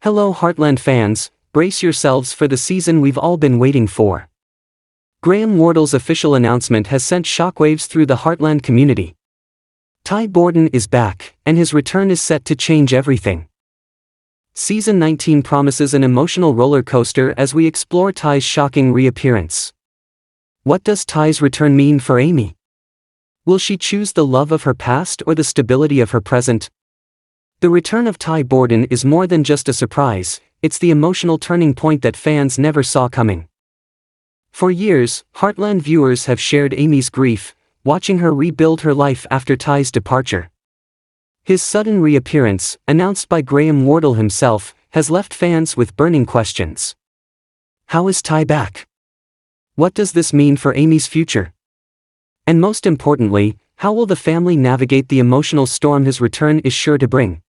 Hello Heartland fans, brace yourselves for the season we've all been waiting for. Wardle's official announcement has sent shockwaves through the Heartland community. Borden is back, and his return is set to change everything. Season 19 promises an emotional roller coaster as we explore Ty's shocking reappearance. What does Ty's return mean for Amy? Will she choose the love of her past or the stability of her present? The return of Borden is more than just a surprise, it's the emotional turning point that fans never saw coming. For years, Heartland viewers have shared Amy's grief, watching her rebuild her life after Ty's departure. His sudden reappearance, announced by Wardle himself, has left fans with burning questions. How is Ty back? What does this mean for Amy's future? And most importantly, how will the family navigate the emotional storm his return is sure to bring?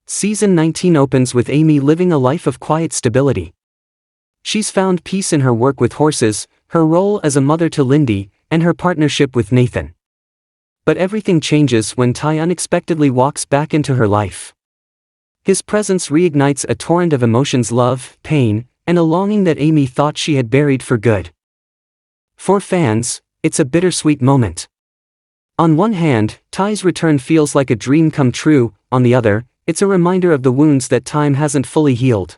Season 19 opens with Amy living a life of quiet stability. She's found peace in her work with horses, her role as a mother to Lindy, and her partnership with Nathan. But everything changes when Ty unexpectedly walks back into her life. His presence reignites a torrent of emotions: love, pain, and a longing that Amy thought she had buried for good. For fans, it's a bittersweet moment. On one hand, Ty's return feels like a dream come true, on the other, it's a reminder of the wounds that time hasn't fully healed.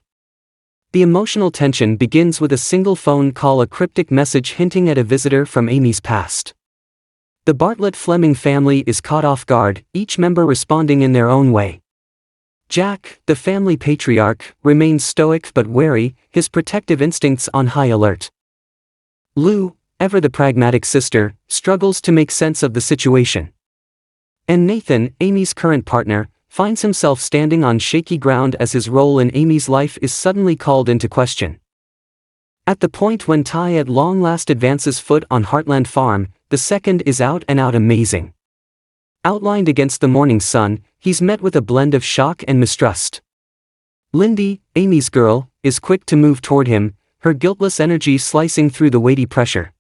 The emotional tension begins with a single phone call, a cryptic message hinting at a visitor from Amy's past. The Bartlett-Fleming family is caught off guard, each member responding in their own way. Jack, the family patriarch, remains stoic but wary, his protective instincts on high alert. Lou, ever the pragmatic sister, struggles to make sense of the situation. And Nathan, Amy's current partner, finds himself standing on shaky ground as his role in Amy's life is suddenly called into question. At the point when Ty at long last advances foot on Heartland Farm, the second is out and out amazing. Outlined against the morning sun, he's met with a blend of shock and mistrust. Lindy, Amy's girl, is quick to move toward him, her guiltless energy slicing through the weighty pressure.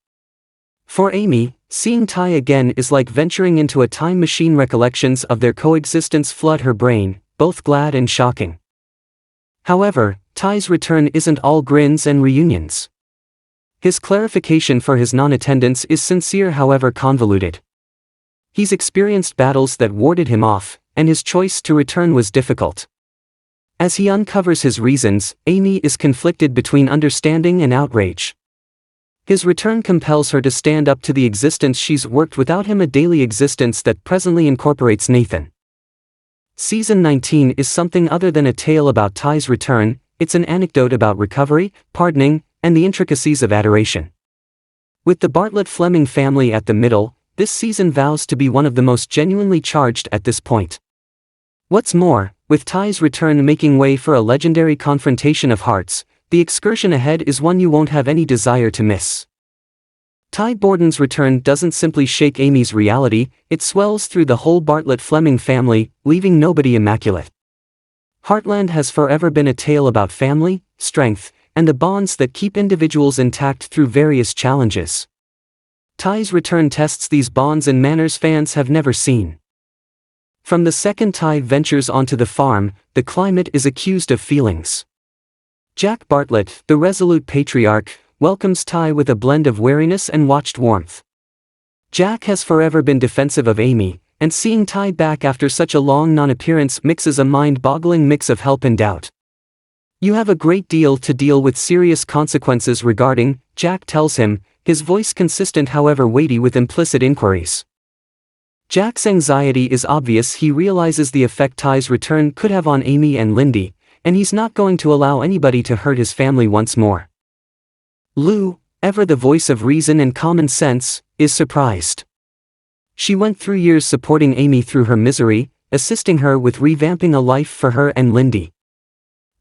For Amy, seeing Ty again is like venturing into a time machine. Recollections of their coexistence flood her brain, both glad and shocking. However, Ty's return isn't all grins and reunions. His clarification for his non-attendance is sincere, however convoluted. He's experienced battles that warded him off, and his choice to return was difficult. As he uncovers his reasons, Amy is conflicted between understanding and outrage. His return compels her to stand up to the existence she's worked without him, a daily existence that presently incorporates Nathan. Season 19 is something other than a tale about Ty's return, it's an anecdote about recovery, pardoning, and the intricacies of adoration. With the Bartlett-Fleming family at the middle, this season vows to be one of the most genuinely charged at this point. What's more, with Ty's return making way for a legendary confrontation of hearts, the excursion ahead is one you won't have any desire to miss. Ty Borden's return doesn't simply shake Amy's reality, it swells through the whole Bartlett-Fleming family, leaving nobody immaculate. Heartland has forever been a tale about family, strength, and the bonds that keep individuals intact through various challenges. Ty's return tests these bonds in manners fans have never seen. From the second Ty ventures onto the farm, the climate is accused of feelings. Jack Bartlett, the resolute patriarch, welcomes Ty with a blend of wariness and watched warmth. Jack has forever been defensive of Amy, and seeing Ty back after such a long non-appearance mixes a mind-boggling mix of help and doubt. "You have a great deal to deal with, serious consequences regarding," Jack tells him, his voice consistent however weighty with implicit inquiries. Jack's anxiety is obvious. He realizes the effect Ty's return could have on Amy and Lindy, and he's not going to allow anybody to hurt his family once more. Lou, ever the voice of reason and common sense, is surprised. She went through years supporting Amy through her misery, assisting her with revamping a life for her and Lindy.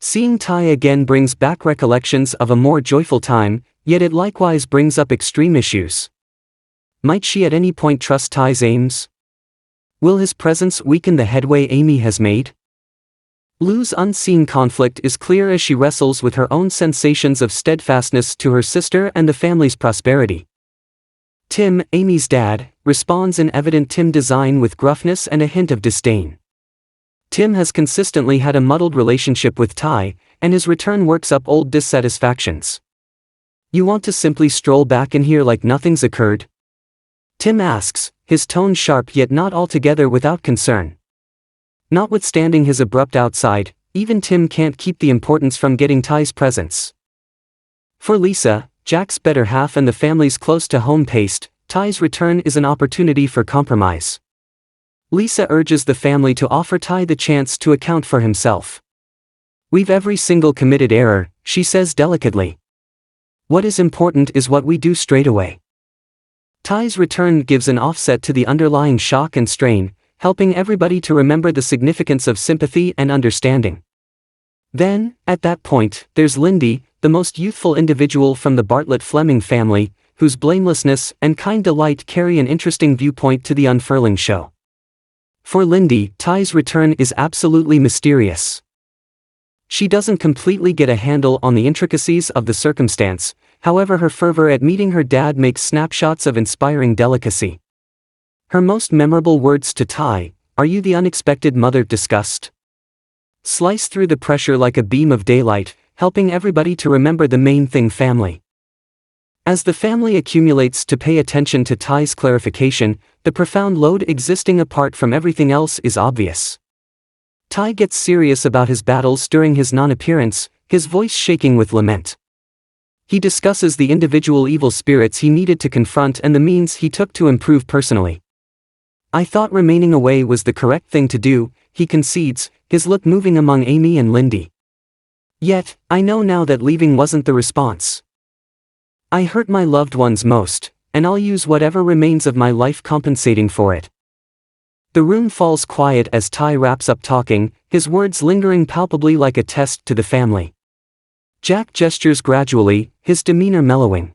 Seeing Ty again brings back recollections of a more joyful time, yet it likewise brings up extreme issues. Might she at any point trust Ty's aims? Will his presence weaken the headway Amy has made? Lou's unseen conflict is clear as she wrestles with her own sensations of steadfastness to her sister and the family's prosperity. Tim, Amy's dad, responds in evident Tim design with gruffness and a hint of disdain. Tim has consistently had a muddled relationship with Ty, and his return works up old dissatisfactions. "You want to simply stroll back in here like nothing's occurred?" Tim asks, his tone sharp yet not altogether without concern. Notwithstanding his abrupt outside, even Tim can't keep the importance from getting Ty's presence. For Lisa, Jack's better half and the family's close-to-home taste, Ty's return is an opportunity for compromise. Lisa urges the family to offer Ty the chance to account for himself. "We've every single committed error," she says delicately. "What is important is what we do straight away." Ty's return gives an offset to the underlying shock and strain, helping everybody to remember the significance of sympathy and understanding. Then, at that point, there's Lindy, the most youthful individual from the Bartlett-Fleming family, whose blamelessness and kind delight carry an interesting viewpoint to the unfurling show. For Lindy, Ty's return is absolutely mysterious. She doesn't completely get a handle on the intricacies of the circumstance, however her fervor at meeting her dad makes snapshots of inspiring delicacy. Her most memorable words to Ty, "Are you the unexpected mother discussed?" slice through the pressure like a beam of daylight, helping everybody to remember the main thing: family. As the family accumulates to pay attention to Ty's clarification, the profound load existing apart from everything else is obvious. Ty gets serious about his battles during his non-appearance, his voice shaking with lament. He discusses the individual evil spirits he needed to confront and the means he took to improve personally. "I thought remaining away was the correct thing to do," he concedes, his look moving among Amy and Lindy. "Yet, I know now that leaving wasn't the response. I hurt my loved ones most, and I'll use whatever remains of my life compensating for it." The room falls quiet as Ty wraps up talking, his words lingering palpably like a test to the family. Jack gestures gradually, his demeanor mellowing.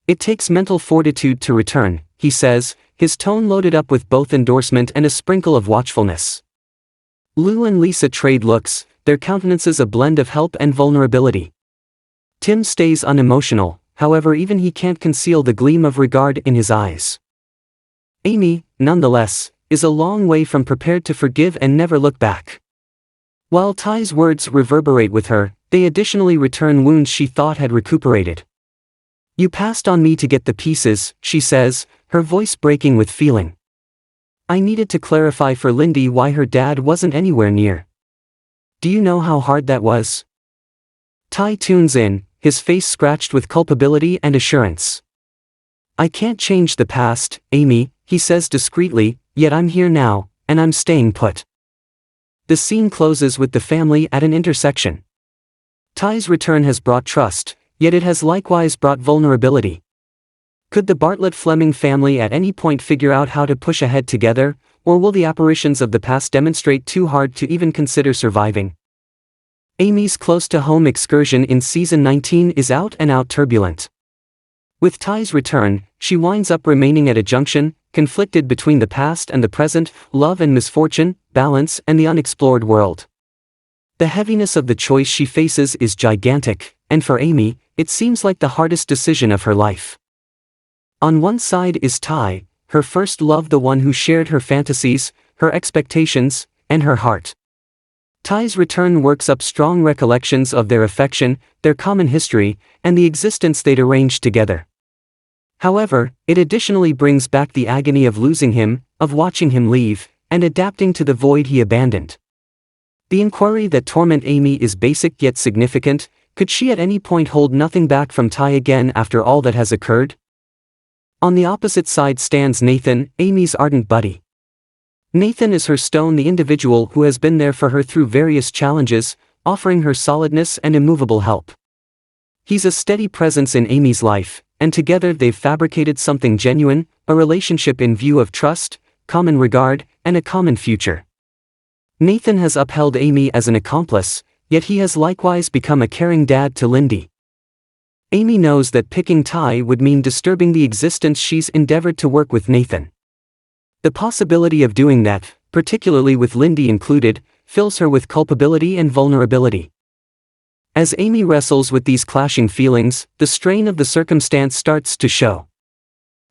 "It takes mental fortitude to return," he says, his tone loaded up with both endorsement and a sprinkle of watchfulness. Lou and Lisa trade looks, their countenances a blend of help and vulnerability. Tim stays unemotional, however even he can't conceal the gleam of regard in his eyes. Amy, nonetheless, is a long way from prepared to forgive and never look back. While Ty's words reverberate with her, they additionally return wounds she thought had recuperated. "You passed on me to get the pieces," she says, her voice breaking with feeling. "I needed to clarify for Lindy why her dad wasn't anywhere near. Do you know how hard that was?" Ty tunes in, his face scratched with culpability and assurance. "I can't change the past, Amy," he says discreetly, "yet I'm here now, and I'm staying put." The scene closes with the family at an intersection. Ty's return has brought trust, yet it has likewise brought vulnerability. Could the Bartlett-Fleming family at any point figure out how to push ahead together, or will the apparitions of the past demonstrate too hard to even consider surviving? Amy's close-to-home excursion in season 19 is out-and-out turbulent. With Ty's return, she winds up remaining at a junction, conflicted between the past and the present, love and misfortune, balance and the unexplored world. The heaviness of the choice she faces is gigantic, and for Amy, it seems like the hardest decision of her life. On one side is Ty, her first love, the one who shared her fantasies, her expectations, and her heart. Ty's return works up strong recollections of their affection, their common history, and the existence they'd arranged together. However, it additionally brings back the agony of losing him, of watching him leave, and adapting to the void he abandoned. The inquiry that torment Amy is basic yet significant: could she at any point hold nothing back from Ty again after all that has occurred? On the opposite side stands Nathan, Amy's ardent buddy. Nathan is her stone, the individual who has been there for her through various challenges, offering her solidness and immovable help. He's a steady presence in Amy's life, and together they've fabricated something genuine, a relationship in view of trust, common regard, and a common future. Nathan has upheld Amy as an accomplice, yet he has likewise become a caring dad to Lindy. Amy knows that picking Ty would mean disturbing the existence she's endeavored to work with Nathan. The possibility of doing that, particularly with Lindy included, fills her with culpability and vulnerability. As Amy wrestles with these clashing feelings, the strain of the circumstance starts to show.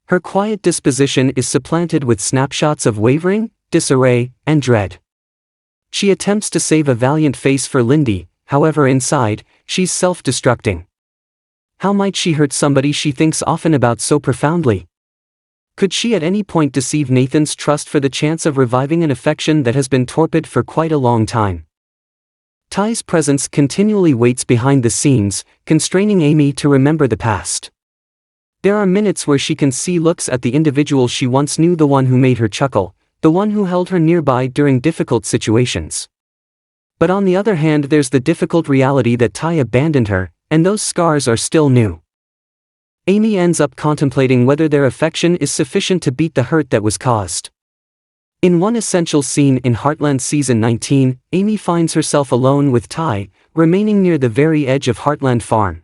Her quiet disposition is supplanted with snapshots of wavering, disarray, and dread. She attempts to save a valiant face for Lindy, however inside, she's self-destructing. How might she hurt somebody she thinks often about so profoundly? Could she at any point deceive Nathan's trust for the chance of reviving an affection that has been torpid for quite a long time? Ty's presence continually waits behind the scenes, constraining Amy to remember the past. There are minutes where she can see looks at the individual she once knew, the one who made her chuckle, the one who held her nearby during difficult situations. But on the other hand, there's the difficult reality that Ty abandoned her, and those scars are still new. Amy ends up contemplating whether their affection is sufficient to beat the hurt that was caused. In one essential scene in Heartland Season 19, Amy finds herself alone with Ty, remaining near the very edge of Heartland Farm.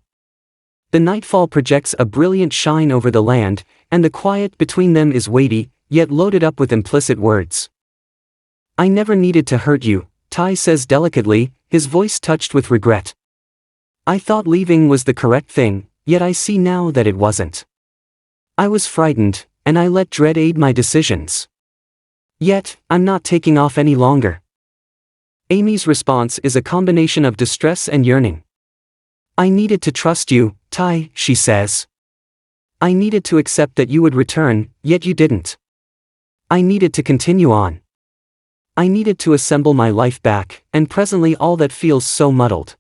The nightfall projects a brilliant shine over the land, and the quiet between them is weighty, yet loaded up with implicit words. "I never needed to hurt you," Ty says delicately, his voice touched with regret. "I thought leaving was the correct thing, yet I see now that it wasn't. I was frightened, and I let dread aid my decisions. Yet, I'm not taking off any longer." Amy's response is a combination of distress and yearning. "I needed to trust you, Ty," she says. "I needed to accept that you would return, yet you didn't. I needed to continue on. I needed to assemble my life back, and presently all that feels so muddled."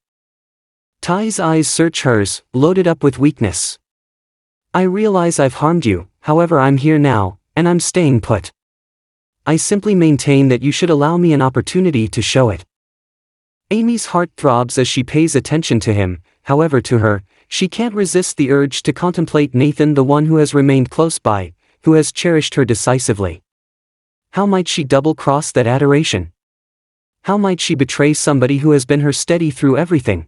Ty's eyes search hers, loaded up with weakness. "I realize I've harmed you, however I'm here now, and I'm staying put. I simply maintain that you should allow me an opportunity to show it." Amy's heart throbs as she pays attention to him, however to her, she can't resist the urge to contemplate Nathan, the one who has remained close by, who has cherished her decisively. How might she double-cross that adoration? How might she betray somebody who has been her steady through everything?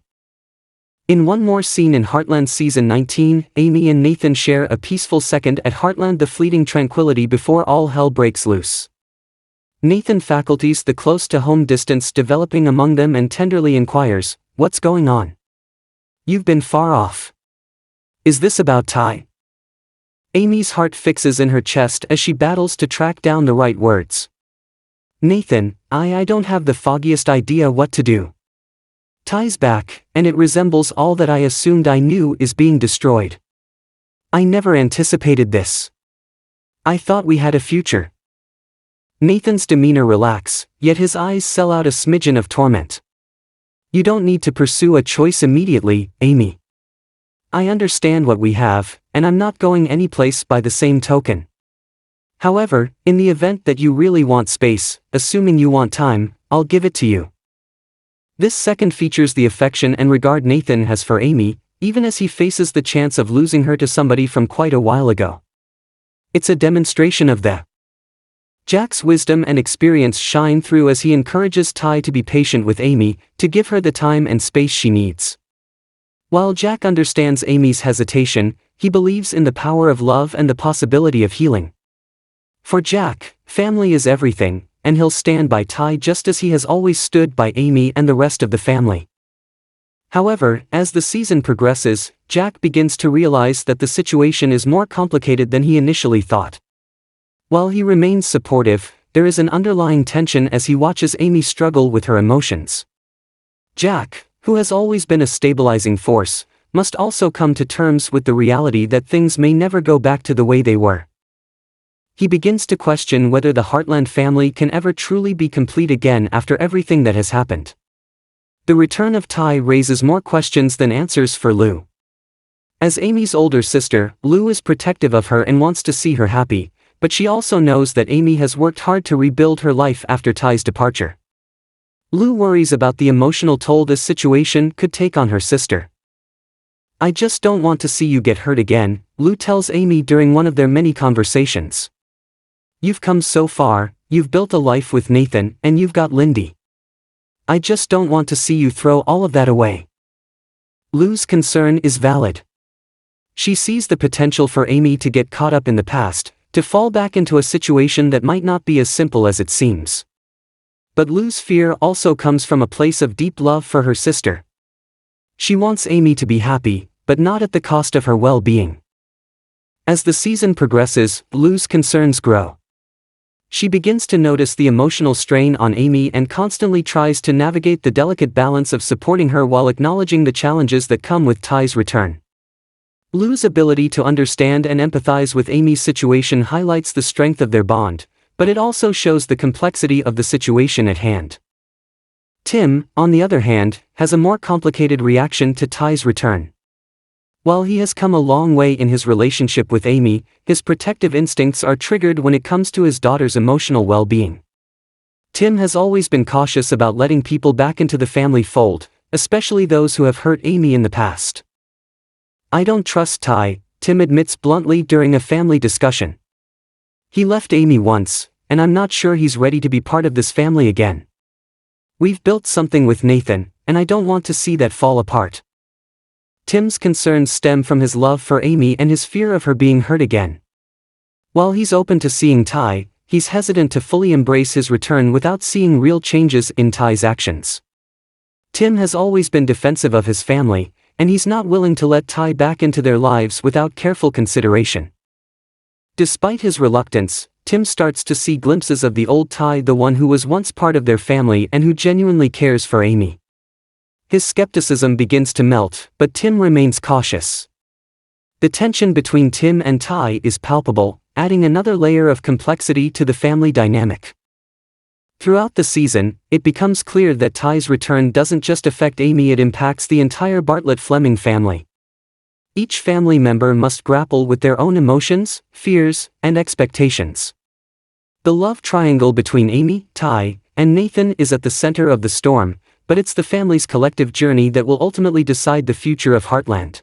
In one more scene in Heartland Season 19, Amy and Nathan share a peaceful second at Heartland, the fleeting tranquility before all hell breaks loose. Nathan faculties the close-to-home distance developing among them and tenderly inquires, "What's going on? You've been far off. Is this about Ty?" Amy's heart fixes in her chest as she battles to track down the right words. "Nathan, I don't have the foggiest idea what to do. Ty's back, and it resembles all that I assumed I knew is being destroyed. I never anticipated this. I thought we had a future." Nathan's demeanor relaxes, yet his eyes sell out a smidgen of torment. "You don't need to pursue a choice immediately, Amy. I understand what we have, and I'm not going anyplace by the same token. However, in the event that you really want space, assuming you want time, I'll give it to you." This second features the affection and regard Nathan has for Amy, even as he faces the chance of losing her to somebody from quite a while ago. It's a demonstration of the Jack's wisdom and experience shine through as he encourages Ty to be patient with Amy, to give her the time and space she needs. While Jack understands Amy's hesitation, he believes in the power of love and the possibility of healing. For Jack, family is everything, and he'll stand by Ty just as he has always stood by Amy and the rest of the family. However, as the season progresses, Jack begins to realize that the situation is more complicated than he initially thought. While he remains supportive, there is an underlying tension as he watches Amy struggle with her emotions. Jack, who has always been a stabilizing force, must also come to terms with the reality that things may never go back to the way they were. He begins to question whether the Heartland family can ever truly be complete again after everything that has happened. The return of Ty raises more questions than answers for Lou. As Amy's older sister, Lou is protective of her and wants to see her happy, but she also knows that Amy has worked hard to rebuild her life after Ty's departure. Lou worries about the emotional toll this situation could take on her sister. "I just don't want to see you get hurt again," Lou tells Amy during one of their many conversations. "You've come so far, you've built a life with Nathan, and you've got Lindy. I just don't want to see you throw all of that away." Lou's concern is valid. She sees the potential for Amy to get caught up in the past, to fall back into a situation that might not be as simple as it seems. But Lou's fear also comes from a place of deep love for her sister. She wants Amy to be happy, but not at the cost of her well-being. As the season progresses, Lou's concerns grow. She begins to notice the emotional strain on Amy and constantly tries to navigate the delicate balance of supporting her while acknowledging the challenges that come with Ty's return. Lou's ability to understand and empathize with Amy's situation highlights the strength of their bond, but it also shows the complexity of the situation at hand. Tim, on the other hand, has a more complicated reaction to Ty's return. While he has come a long way in his relationship with Amy, his protective instincts are triggered when it comes to his daughter's emotional well-being. Tim has always been cautious about letting people back into the family fold, especially those who have hurt Amy in the past. "I don't trust Ty," Tim admits bluntly during a family discussion. "He left Amy once, and I'm not sure he's ready to be part of this family again. We've built something with Nathan, and I don't want to see that fall apart." Tim's concerns stem from his love for Amy and his fear of her being hurt again. While he's open to seeing Ty, he's hesitant to fully embrace his return without seeing real changes in Ty's actions. Tim has always been defensive of his family, and he's not willing to let Ty back into their lives without careful consideration. Despite his reluctance, Tim starts to see glimpses of the old Ty, the one who was once part of their family and who genuinely cares for Amy. His skepticism begins to melt, but Tim remains cautious. The tension between Tim and Ty is palpable, adding another layer of complexity to the family dynamic. Throughout the season, it becomes clear that Ty's return doesn't just affect Amy, it impacts the entire Bartlett-Fleming family. Each family member must grapple with their own emotions, fears, and expectations. The love triangle between Amy, Ty, and Nathan is at the center of the storm, but it's the family's collective journey that will ultimately decide the future of Heartland.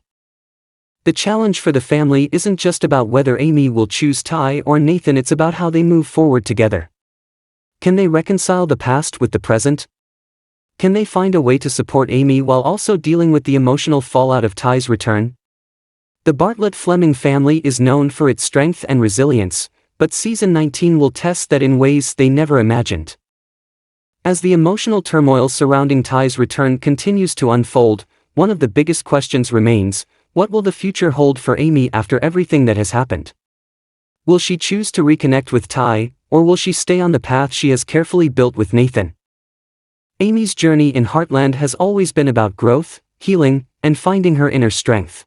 The challenge for the family isn't just about whether Amy will choose Ty or Nathan, it's about how they move forward together. Can they reconcile the past with the present? Can they find a way to support Amy while also dealing with the emotional fallout of Ty's return? The Bartlett-Fleming family is known for its strength and resilience, but Season 19 will test that in ways they never imagined. As the emotional turmoil surrounding Ty's return continues to unfold, one of the biggest questions remains: what will the future hold for Amy after everything that has happened? Will she choose to reconnect with Ty, or will she stay on the path she has carefully built with Nathan? Amy's journey in Heartland has always been about growth, healing, and finding her inner strength.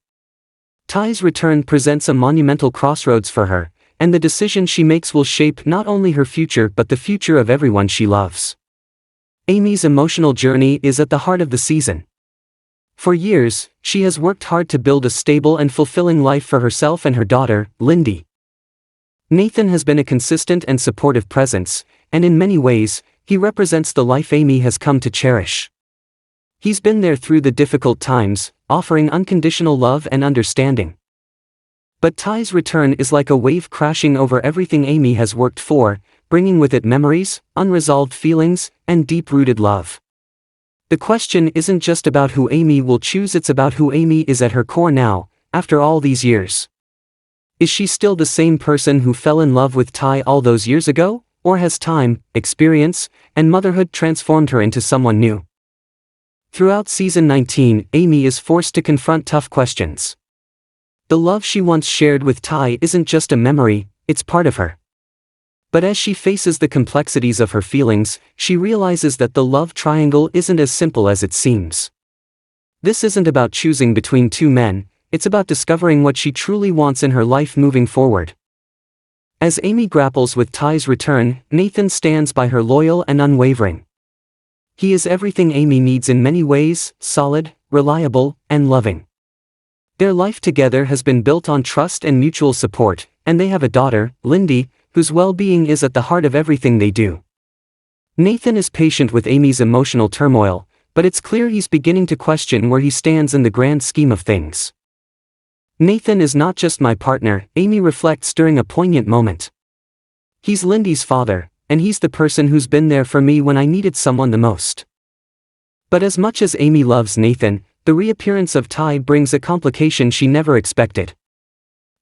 Ty's return presents a monumental crossroads for her, and the decision she makes will shape not only her future but the future of everyone she loves. Amy's emotional journey is at the heart of the season. For years, she has worked hard to build a stable and fulfilling life for herself and her daughter, Lindy. Nathan has been a consistent and supportive presence, and in many ways, he represents the life Amy has come to cherish. He's been there through the difficult times, offering unconditional love and understanding. But Ty's return is like a wave crashing over everything Amy has worked for, bringing with it memories, unresolved feelings, and deep-rooted love. The question isn't just about who Amy will choose, it's about who Amy is at her core now, after all these years. Is she still the same person who fell in love with Ty all those years ago, or has time, experience, and motherhood transformed her into someone new? Throughout Season 19, Amy is forced to confront tough questions. The love she once shared with Ty isn't just a memory, it's part of her. But as she faces the complexities of her feelings, she realizes that the love triangle isn't as simple as it seems. This isn't about choosing between two men, it's about discovering what she truly wants in her life moving forward. As Amy grapples with Ty's return, Nathan stands by her loyal and unwavering. He is everything Amy needs in many ways: solid, reliable, and loving. Their life together has been built on trust and mutual support, and they have a daughter, Lindy, whose well-being is at the heart of everything they do. Nathan is patient with Amy's emotional turmoil, but it's clear he's beginning to question where he stands in the grand scheme of things. "Nathan is not just my partner," Amy reflects during a poignant moment. "He's Lindy's father, and he's the person who's been there for me when I needed someone the most." But as much as Amy loves Nathan, the reappearance of Ty brings a complication she never expected.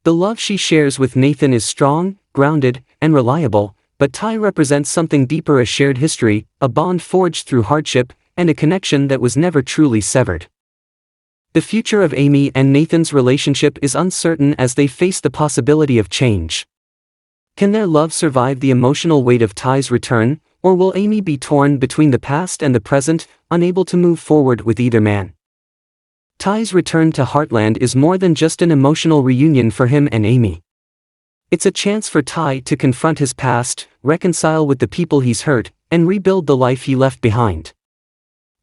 The love she shares with Nathan is strong, grounded, and reliable, but Ty represents something deeper: a shared history, a bond forged through hardship, and a connection that was never truly severed. The future of Amy and Nathan's relationship is uncertain as they face the possibility of change. Can their love survive the emotional weight of Ty's return, or will Amy be torn between the past and the present, unable to move forward with either man? Ty's return to Heartland is more than just an emotional reunion for him and Amy. It's a chance for Ty to confront his past, reconcile with the people he's hurt, and rebuild the life he left behind.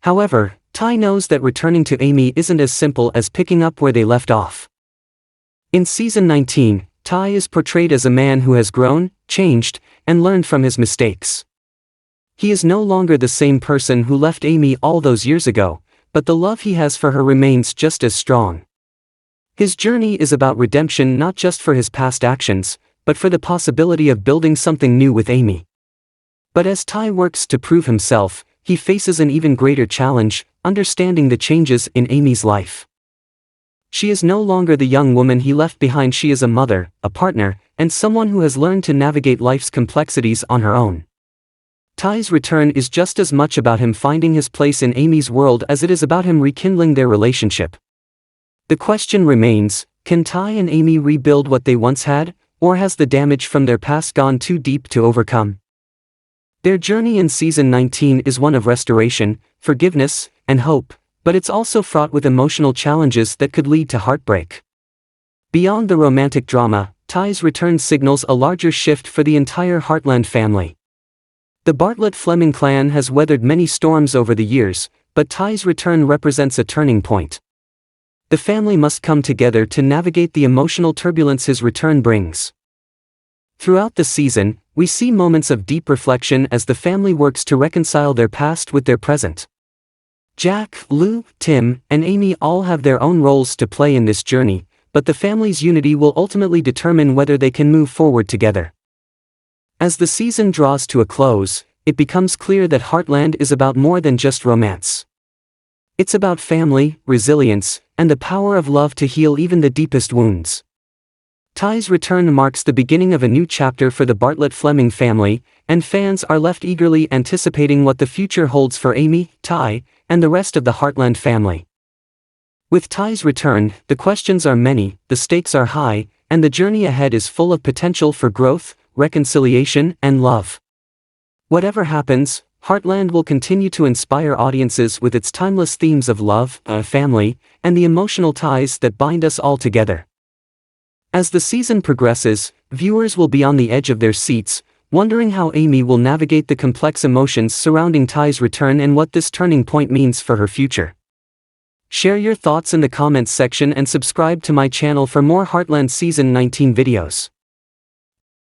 However, Ty knows that returning to Amy isn't as simple as picking up where they left off. In Season 19, Ty is portrayed as a man who has grown, changed, and learned from his mistakes. He is no longer the same person who left Amy all those years ago, but the love he has for her remains just as strong. His journey is about redemption not just for his past actions, but for the possibility of building something new with Amy. But as Ty works to prove himself, he faces an even greater challenge, understanding the changes in Amy's life. She is no longer the young woman he left behind. She is a mother, a partner, and someone who has learned to navigate life's complexities on her own. Ty's return is just as much about him finding his place in Amy's world as it is about him rekindling their relationship. The question remains, can Ty and Amy rebuild what they once had, or has the damage from their past gone too deep to overcome? Their journey in Season 19 is one of restoration, forgiveness, and hope, but it's also fraught with emotional challenges that could lead to heartbreak. Beyond the romantic drama, Ty's return signals a larger shift for the entire Heartland family. The Bartlett-Fleming clan has weathered many storms over the years, but Ty's return represents a turning point. The family must come together to navigate the emotional turbulence his return brings. Throughout the season, we see moments of deep reflection as the family works to reconcile their past with their present. Jack, Lou, Tim, and Amy all have their own roles to play in this journey, but the family's unity will ultimately determine whether they can move forward together. As the season draws to a close, it becomes clear that Heartland is about more than just romance. It's about family, resilience, and the power of love to heal even the deepest wounds. Ty's return marks the beginning of a new chapter for the Bartlett-Fleming family, and fans are left eagerly anticipating what the future holds for Amy, Ty, and the rest of the Heartland family. With Ty's return, the questions are many, the stakes are high, and the journey ahead is full of potential for growth, reconciliation, and love. Whatever happens, Heartland will continue to inspire audiences with its timeless themes of love, family, and the emotional ties that bind us all together. As the season progresses, viewers will be on the edge of their seats, wondering how Amy will navigate the complex emotions surrounding Ty's return and what this turning point means for her future. Share your thoughts in the comments section and subscribe to my channel for more Heartland Season 19 videos.